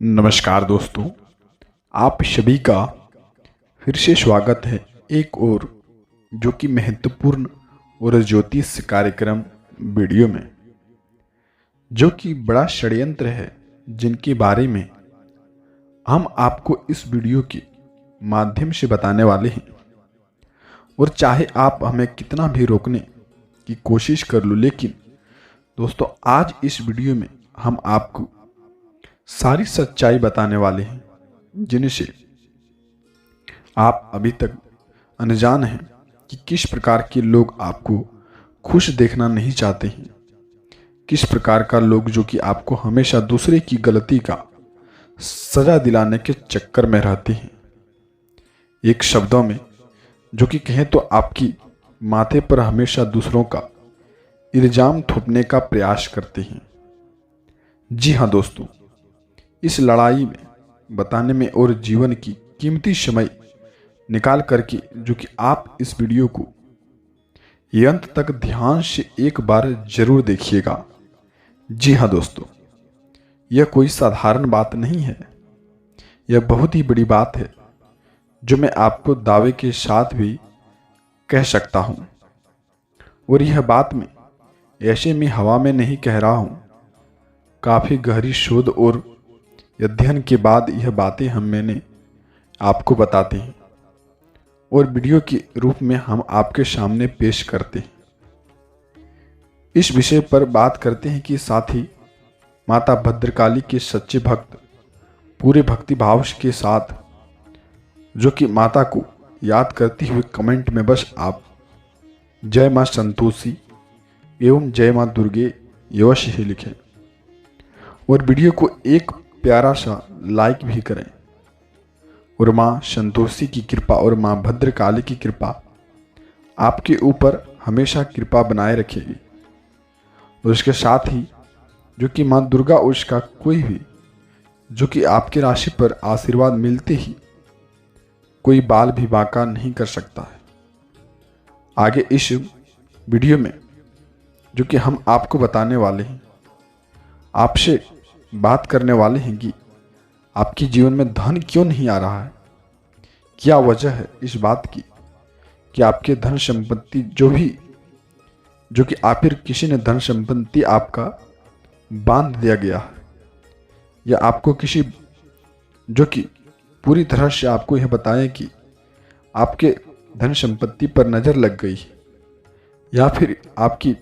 नमस्कार दोस्तों, आप सभी का फिर से स्वागत है एक और जो कि महत्वपूर्ण और ज्योतिष कार्यक्रम वीडियो में, जो कि बड़ा षड्यंत्र है जिनके बारे में हम आपको इस वीडियो के माध्यम से बताने वाले हैं। और चाहे आप हमें कितना भी रोकने की कोशिश कर लो, लेकिन दोस्तों आज इस वीडियो में हम आपको सारी सच्चाई बताने वाले हैं जिनसे आप अभी तक अनजान हैं कि किस प्रकार के लोग आपको खुश देखना नहीं चाहते हैं, किस प्रकार का लोग जो कि आपको हमेशा दूसरे की गलती का सजा दिलाने के चक्कर में रहते हैं। एक शब्दों में जो कि कहें तो आपकी माथे पर हमेशा दूसरों का इल्जाम थोपने का प्रयास करते हैं। जी हाँ दोस्तों, इस लड़ाई में बताने में और जीवन की कीमती समय निकाल करके जो कि आप इस वीडियो को ये अंत तक ध्यान से एक बार जरूर देखिएगा। जी हाँ दोस्तों, यह कोई साधारण बात नहीं है, यह बहुत ही बड़ी बात है जो मैं आपको दावे के साथ भी कह सकता हूं। और यह बात मैं ऐसे में हवा में नहीं कह रहा हूं, काफी गहरी शोध और अध्ययन के बाद यह बातें मैंने आपको बताते हैं और वीडियो के रूप में हम आपके सामने पेश करते हैं। इस विषय पर बात करते हैं कि साथ ही माता भद्रकाली के सच्चे भक्त पूरे भक्ति भाव के साथ जो कि माता को याद करते हुए कमेंट में बस आप जय मां संतोषी एवं जय मां दुर्गे अवश्य ही लिखें और वीडियो को एक प्यारा सा लाइक भी करें। और मां संतोषी की कृपा और मां भद्रकाली की कृपा आपके ऊपर हमेशा कृपा बनाए रखेगी। और उसके साथ ही जो कि मां दुर्गा और उसका कोई भी जो कि आपकी राशि पर आशीर्वाद मिलते ही कोई बाल भी बांका नहीं कर सकता है। आगे इस वीडियो में जो कि हम आपको बताने वाले हैं, आपसे बात करने वाले हैं कि आपके जीवन में धन क्यों नहीं आ रहा है, क्या वजह है इस बात की कि आपके धन संपत्ति जो कि आखिर किसी ने धन संपत्ति आपका बांध दिया गया है, या आपको किसी जो कि पूरी तरह से आपको यह बताएं कि आपके धन संपत्ति पर नजर लग गई है, या फिर आपकी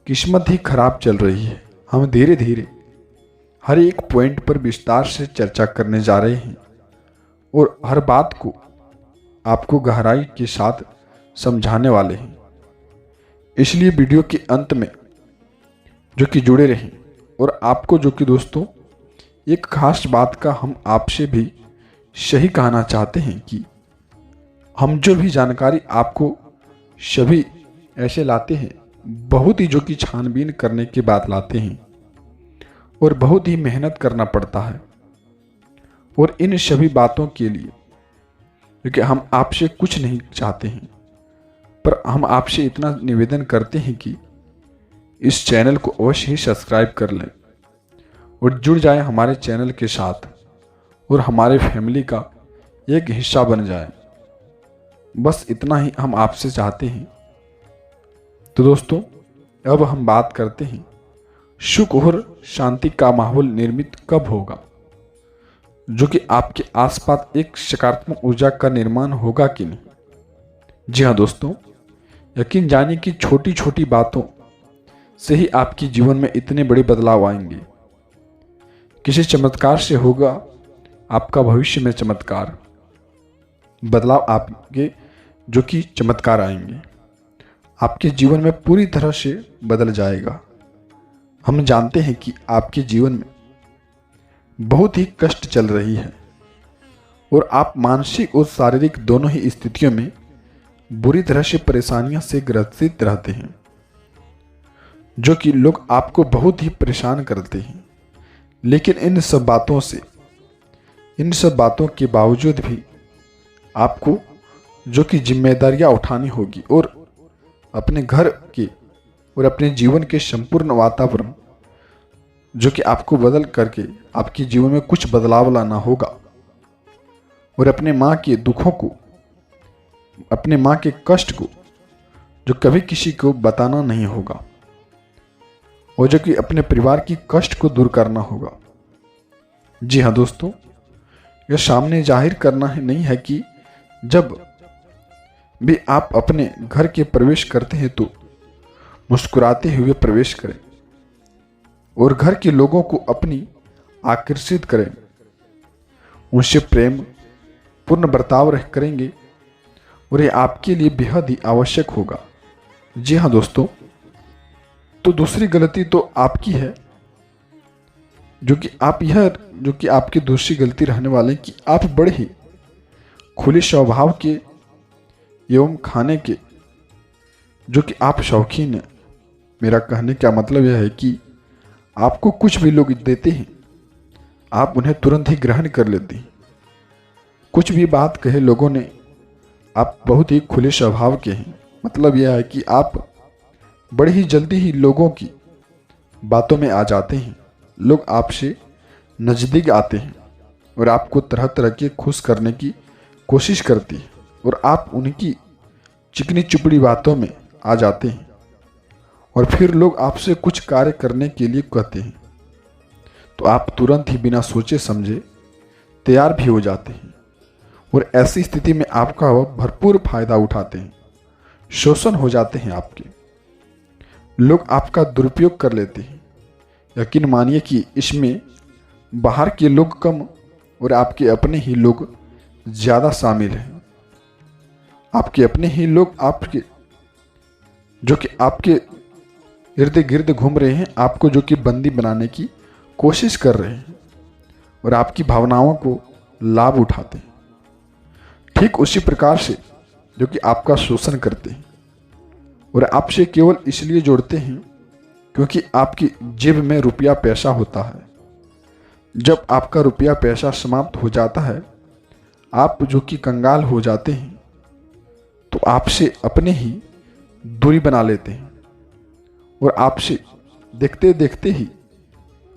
किस्मत ही खराब चल रही है। हम धीरे धीरे हर एक पॉइंट पर विस्तार से चर्चा करने जा रहे हैं और हर बात को आपको गहराई के साथ समझाने वाले हैं। इसलिए वीडियो के अंत में जो कि जुड़े रहें। और आपको जो कि दोस्तों एक खास बात का हम आपसे भी सही कहना चाहते हैं कि हम जो भी जानकारी आपको सभी ऐसे लाते हैं, बहुत ही जो कि छानबीन करने के बाद लाते हैं और बहुत ही मेहनत करना पड़ता है। और इन सभी बातों के लिए क्योंकि हम आपसे कुछ नहीं चाहते हैं, पर हम आपसे इतना निवेदन करते हैं कि इस चैनल को अवश्य ही सब्सक्राइब कर लें और जुड़ जाए हमारे चैनल के साथ और हमारे फैमिली का एक हिस्सा बन जाए। बस इतना ही हम आपसे चाहते हैं। तो दोस्तों अब हम बात करते हैं सुख और शांति का माहौल निर्मित कब होगा, जो कि आपके आसपास एक सकारात्मक ऊर्जा का निर्माण होगा कि नहीं। जी हाँ दोस्तों, यकीन जानिए कि छोटी छोटी बातों से ही आपके जीवन में इतने बड़े बदलाव आएंगे। किसी चमत्कार से होगा आपका भविष्य में चमत्कार बदलाव, आपके जो कि चमत्कार आएंगे, आपके जीवन में पूरी तरह से बदल जाएगा। हम जानते हैं कि आपके जीवन में बहुत ही कष्ट चल रही है और आप मानसिक और शारीरिक दोनों ही स्थितियों में बुरी तरह से परेशानियों से ग्रसित रहते हैं, जो कि लोग आपको बहुत ही परेशान करते हैं। लेकिन इन सब बातों के बावजूद भी आपको जो कि जिम्मेदारियां उठानी होगी और अपने घर के और अपने जीवन के संपूर्ण वातावरण जो कि आपको बदल करके आपके जीवन में कुछ बदलाव लाना होगा। और अपने माँ के दुखों को, अपने माँ के कष्ट को जो कभी किसी को बताना नहीं होगा, और जो कि अपने परिवार की कष्ट को दूर करना होगा। जी हाँ दोस्तों, यह सामने जाहिर करना ही नहीं है कि जब भी आप अपने घर के प्रवेश करते हैं तो मुस्कुराते हुए प्रवेश करें और घर के लोगों को अपनी आकर्षित करें, उनसे प्रेम पूर्ण बर्ताव करेंगे और ये आपके लिए बेहद ही आवश्यक होगा। जी हाँ दोस्तों, तो दूसरी गलती तो आपकी है, जो कि आपकी दूसरी गलती रहने वाले कि आप बड़े ही खुले स्वभाव के एवं खाने के जो कि आप शौकीन हैं। मेरा कहने का मतलब यह है कि आपको कुछ भी लोग देते हैं, आप उन्हें तुरंत ही ग्रहण कर लेते हैं। कुछ भी बात कहे लोगों ने, आप बहुत ही खुले स्वभाव के हैं। मतलब यह है कि आप बड़ी ही जल्दी ही लोगों की बातों में आ जाते हैं। लोग आपसे नज़दीक आते हैं और आपको तरह तरह के खुश करने की कोशिश करती है और आप उनकी चिकनी चुपड़ी बातों में आ जाते हैं और फिर लोग आपसे कुछ कार्य करने के लिए कहते हैं तो आप तुरंत ही बिना सोचे समझे तैयार भी हो जाते हैं और ऐसी स्थिति में आपका वह भरपूर फायदा उठाते हैं, शोषण हो जाते हैं आपके। लोग आपका दुरुपयोग कर लेते हैं। यकीन मानिए कि इसमें बाहर के लोग कम और आपके अपने ही लोग ज़्यादा शामिल हैं। आपके अपने ही लोग आपके जो कि आपके इर्द गिर्द घूम रहे हैं, आपको जो कि बंदी बनाने की कोशिश कर रहे हैं और आपकी भावनाओं को लाभ उठाते हैं। ठीक उसी प्रकार से जो कि आपका शोषण करते हैं और आपसे केवल इसलिए जोड़ते हैं क्योंकि आपकी जेब में रुपया पैसा होता है। जब आपका रुपया पैसा समाप्त हो जाता है, आप जो कि कंगाल हो जाते हैं, तो आपसे अपने ही दूरी बना लेते हैं और आपसे देखते देखते ही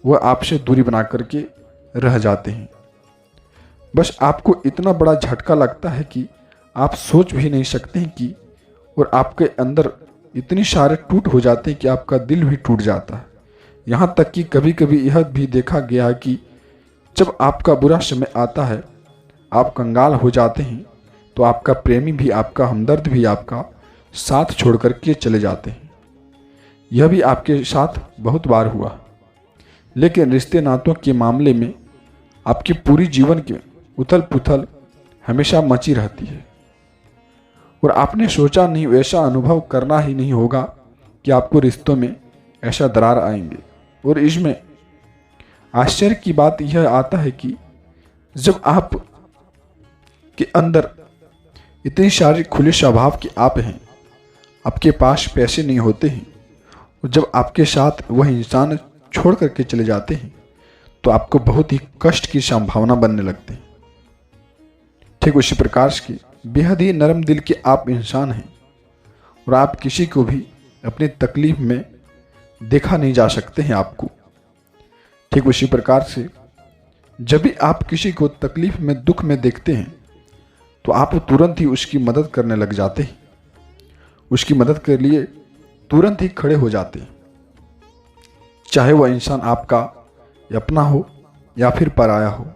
वह आपसे दूरी बना करके रह जाते हैं। बस आपको इतना बड़ा झटका लगता है कि आप सोच भी नहीं सकते हैं कि, और आपके अंदर इतनी सारे टूट हो जाते हैं कि आपका दिल भी टूट जाता है। यहाँ तक कि कभी कभी यह भी देखा गया है कि जब आपका बुरा समय आता है, आप कंगाल हो जाते हैं, तो आपका प्रेमी भी, आपका हमदर्द भी आपका साथ छोड़ करके चले जाते हैं। यह भी आपके साथ बहुत बार हुआ। लेकिन रिश्ते नातों के मामले में आपकी पूरी जीवन की उथल पुथल हमेशा मची रहती है और आपने सोचा नहीं, वैसा अनुभव करना ही नहीं होगा कि आपको रिश्तों में ऐसा दरार आएंगे। और इसमें आश्चर्य की बात यह आता है कि जब आप के अंदर इतनी सारी खुले स्वभाव के आप हैं, आपके पास पैसे नहीं होते हैं, और जब आपके साथ वह इंसान छोड़ करके चले जाते हैं तो आपको बहुत ही कष्ट की संभावना बनने लगती है। ठीक उसी प्रकार से बेहद ही नरम दिल के आप इंसान हैं और आप किसी को भी अपनी तकलीफ में देखा नहीं जा सकते हैं आपको। ठीक उसी प्रकार से जब भी आप किसी को तकलीफ में, दुख में देखते हैं, तो आप तुरंत ही उसकी मदद करने लग जाते हैं, उसकी मदद के लिए तुरंत ही खड़े हो जाते हैं। चाहे वह इंसान आपका अपना हो या फिर पराया हो,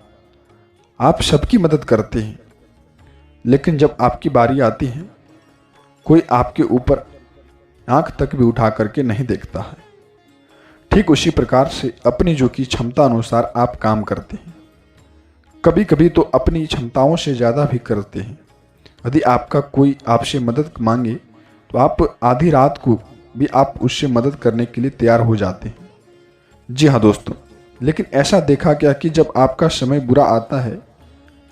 आप सबकी मदद करते हैं। लेकिन जब आपकी बारी आती है, कोई आपके ऊपर आंख तक भी उठा करके नहीं देखता है। ठीक उसी प्रकार से अपनी जो कि क्षमता अनुसार आप काम करते हैं, कभी कभी तो अपनी क्षमताओं से ज़्यादा भी करते हैं। यदि आपका कोई आपसे मदद मांगे तो आप आधी रात को भी आप उससे मदद करने के लिए तैयार हो जाते हैं। जी हाँ दोस्तों, लेकिन ऐसा देखा गया कि जब आपका समय बुरा आता है,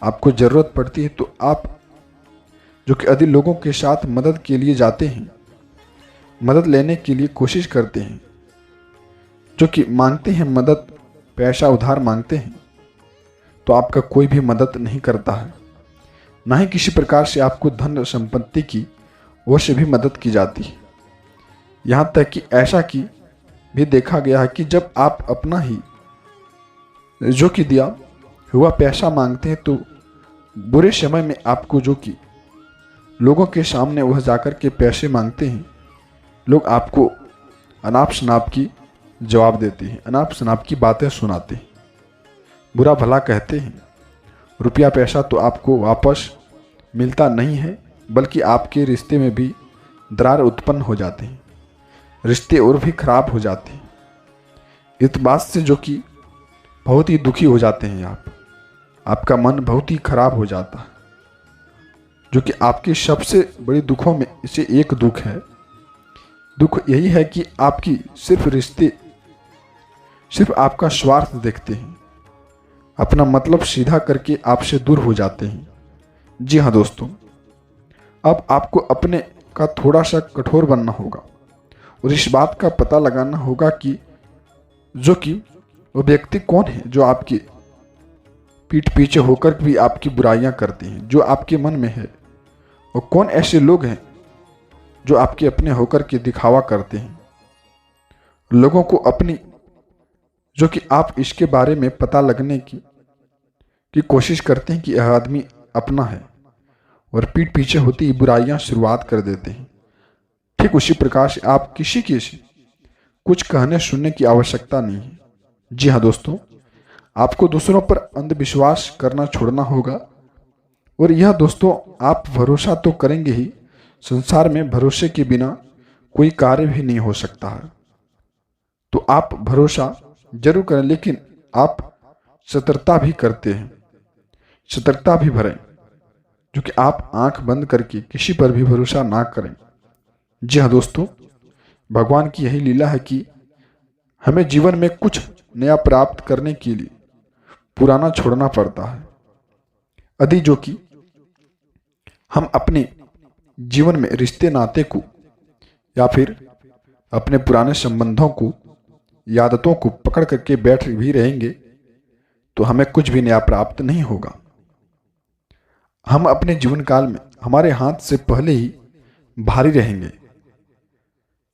आपको ज़रूरत पड़ती है, तो आप जो कि यदि लोगों के साथ मदद के लिए जाते हैं, मदद लेने के लिए कोशिश करते हैं, जो कि मांगते हैं मदद, पैसा उधार मांगते हैं, तो आपका कोई भी मदद नहीं करता है। ना ही किसी प्रकार से आपको धन संपत्ति की ओर से भी मदद की जाती है। यहाँ तक कि ऐसा कि भी देखा गया है कि जब आप अपना ही जो कि दिया हुआ पैसा मांगते हैं तो बुरे समय में आपको जो कि लोगों के सामने वह जाकर के पैसे मांगते हैं, लोग आपको अनाप शनाप की जवाब देते हैं, अनाप शनाप की बातें सुनाते हैं, बुरा भला कहते हैं। रुपया पैसा तो आपको वापस मिलता नहीं है, बल्कि आपके रिश्ते में भी दरार उत्पन्न हो जाते हैं, रिश्ते और भी खराब हो जाते हैं। इस बात से जो कि बहुत ही दुखी हो जाते हैं आपका मन बहुत ही खराब हो जाता है, जो कि आपके सबसे बड़ी दुखों में इसे एक दुख है। दुख यही है कि आपकी सिर्फ रिश्ते सिर्फ आपका स्वार्थ देखते हैं, अपना मतलब सीधा करके आपसे दूर हो जाते हैं। जी हाँ दोस्तों, अब आपको अपने का थोड़ा सा कठोर बनना होगा और इस बात का पता लगाना होगा कि जो कि वो व्यक्ति कौन है जो आपकी पीठ पीछे होकर भी आपकी बुराइयां करते हैं, जो आपके मन में है, और कौन ऐसे लोग हैं जो आपके अपने होकर के दिखावा करते हैं। लोगों को अपनी जो कि आप इसके बारे में पता लगने की कोशिश करते हैं कि यह आदमी अपना है, और पीठ पीछे होती ही बुराइयां शुरुआत कर देते हैं। ठीक उसी प्रकार से आप किसी कुछ कहने सुनने की आवश्यकता नहीं है। जी हाँ दोस्तों, आपको दूसरों पर अंधविश्वास करना छोड़ना होगा। और यह दोस्तों, आप भरोसा तो करेंगे ही, संसार में भरोसे के बिना कोई कार्य भी नहीं हो सकता है। तो आप भरोसा जरूर करें, लेकिन आप सतर्कता भी करते हैं, सतर्कता भी भरें, जो कि आप आंख बंद करके किसी पर भी भरोसा ना करें। जी हाँ दोस्तों, भगवान की यही लीला है कि हमें जीवन में कुछ नया प्राप्त करने के लिए पुराना छोड़ना पड़ता है। यदि जो कि हम अपने जीवन में रिश्ते नाते को या फिर अपने पुराने संबंधों को, आदतों को पकड़ करके बैठ भी रहेंगे तो हमें कुछ भी नया प्राप्त नहीं होगा। हम अपने जीवन काल में हमारे हाथ से पहले ही भारी रहेंगे।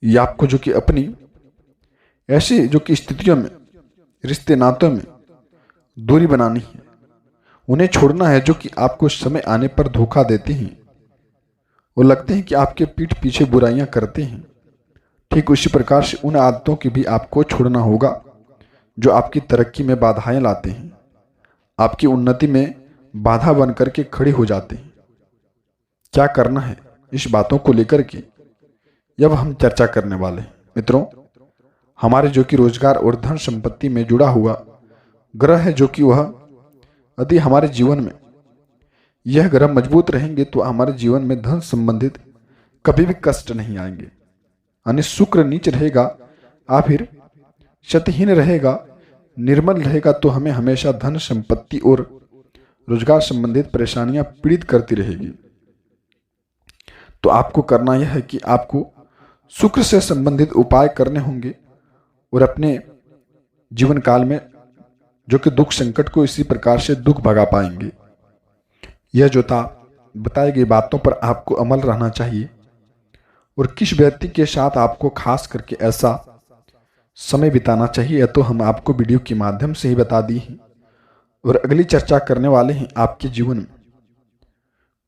ये आपको जो कि अपनी ऐसी जो कि स्थितियों में, रिश्ते नातों में दूरी बनानी है, उन्हें छोड़ना है जो कि आपको समय आने पर धोखा देते हैं, वो लगते हैं कि आपके पीठ पीछे बुराइयां करते हैं। ठीक उसी प्रकार से उन आदतों की भी आपको छोड़ना होगा जो आपकी तरक्की में बाधाएं लाते हैं, आपकी उन्नति में बाधा बन करके खड़े हो जाते हैं। क्या करना है इस बातों को लेकर के जब हम चर्चा करने वाले हैं। मित्रों, हमारे जो कि रोजगार और धन संपत्ति में जुड़ा हुआ ग्रह है, जो कि वह यदि हमारे जीवन में यह ग्रह मजबूत रहेंगे तो हमारे जीवन में धन संबंधित कभी भी कष्ट नहीं आएंगे। यानी शुक्र नीच रहेगा या फिर शतहीन रहेगा, निर्मल रहेगा, तो हमें हमेशा धन संपत्ति और रोजगार संबंधित परेशानियां पीड़ित करती रहेगी। तो आपको करना यह है कि आपको शुक्र से संबंधित उपाय करने होंगे और अपने जीवन काल में जो कि दुख संकट को इसी प्रकार से दुख भगा पाएंगे। यह जो था बताई गई बातों पर आपको अमल रहना चाहिए, और किस व्यक्ति के साथ आपको खास करके ऐसा समय बिताना चाहिए यह तो हम आपको वीडियो के माध्यम से ही बता दी हैं। और अगली चर्चा करने वाले हैं आपके जीवन में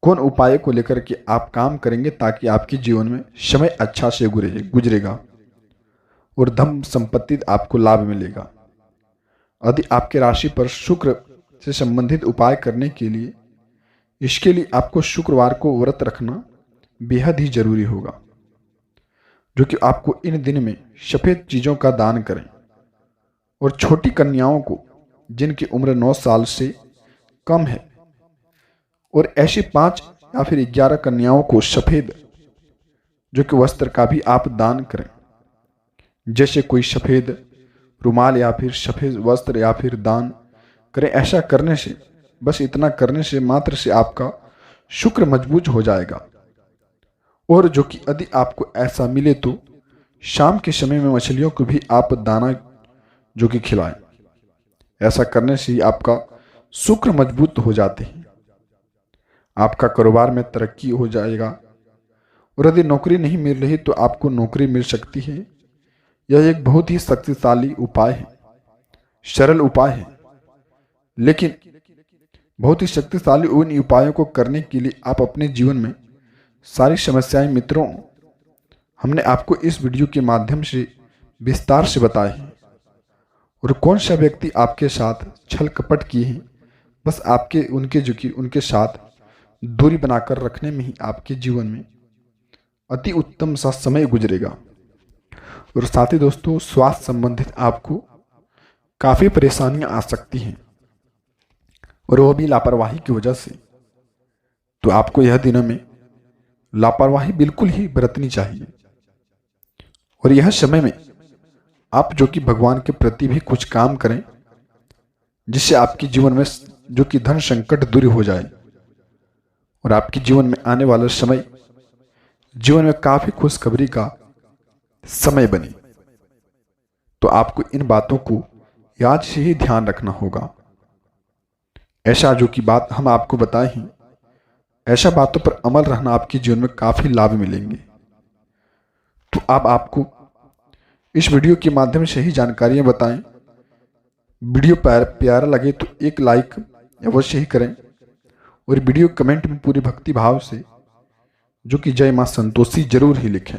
कौन उपाय को लेकर के आप काम करेंगे ताकि आपके जीवन में समय अच्छा से गुजरेगा और धन संपत्ति आपको लाभ मिलेगा। यदि आपके राशि पर शुक्र से संबंधित उपाय करने के लिए, इसके लिए आपको शुक्रवार को व्रत रखना बेहद ही जरूरी होगा, जो कि आपको इन दिन में सफेद चीजों का दान करें। और छोटी कन्याओं को जिनकी उम्र 9 साल से कम है, और ऐसी 5 या फिर 11 कन्याओं को सफेद जो कि वस्त्र का भी आप दान करें। जैसे कोई सफेद रुमाल या फिर सफेद वस्त्र या फिर दान करें। ऐसा करने से, बस इतना करने से मात्र से आपका शुक्र मजबूत हो जाएगा। और जो कि यदि आपको ऐसा मिले तो शाम के समय में मछलियों को भी आप दाना जो कि खिलाएं। ऐसा करने से ही आपका शुक्र मजबूत हो जाते हैं, आपका कारोबार में तरक्की हो जाएगा। और यदि नौकरी नहीं मिल रही तो आपको नौकरी मिल सकती है, यह एक बहुत ही शक्तिशाली उपाय है, सरल उपाय है, लेकिन बहुत ही शक्तिशाली उन उपायों को करने के लिए आप अपने जीवन में सारी समस्याएं, मित्रों, हमने आपको इस वीडियो के माध्यम से विस्तार से बताए हैं। और कौन सा व्यक्ति आपके साथ छल कपट किए हैं, बस आपके उनके साथ दूरी बनाकर रखने में ही आपके जीवन में अति उत्तम सा समय गुजरेगा। और साथ ही दोस्तों, स्वास्थ्य संबंधित आपको काफ़ी परेशानियां आ सकती हैं, और वो भी लापरवाही की वजह से। तो आपको यह दिनों में लापरवाही बिल्कुल ही बरतनी चाहिए। और यह समय में आप जो कि भगवान के प्रति भी कुछ काम करें, जिससे आपके जीवन में जो कि धन संकट दूर हो जाए और आपके जीवन में आने वाला समय जीवन में काफी खुशखबरी का समय बने। तो आपको इन बातों को याद से ही ध्यान रखना होगा। ऐसा जो कि बात हम आपको बताए हैं, ऐसा बातों पर अमल रहना आपके जीवन में काफी लाभ मिलेंगे। तो अब आपको इस वीडियो के माध्यम से ही जानकारियां बताएं। वीडियो प्यारा लगे तो एक लाइक अवश्य ही करें, और वीडियो कमेंट में पूरे भक्ति भाव से जो कि जय मां संतोषी जरूर ही लिखें।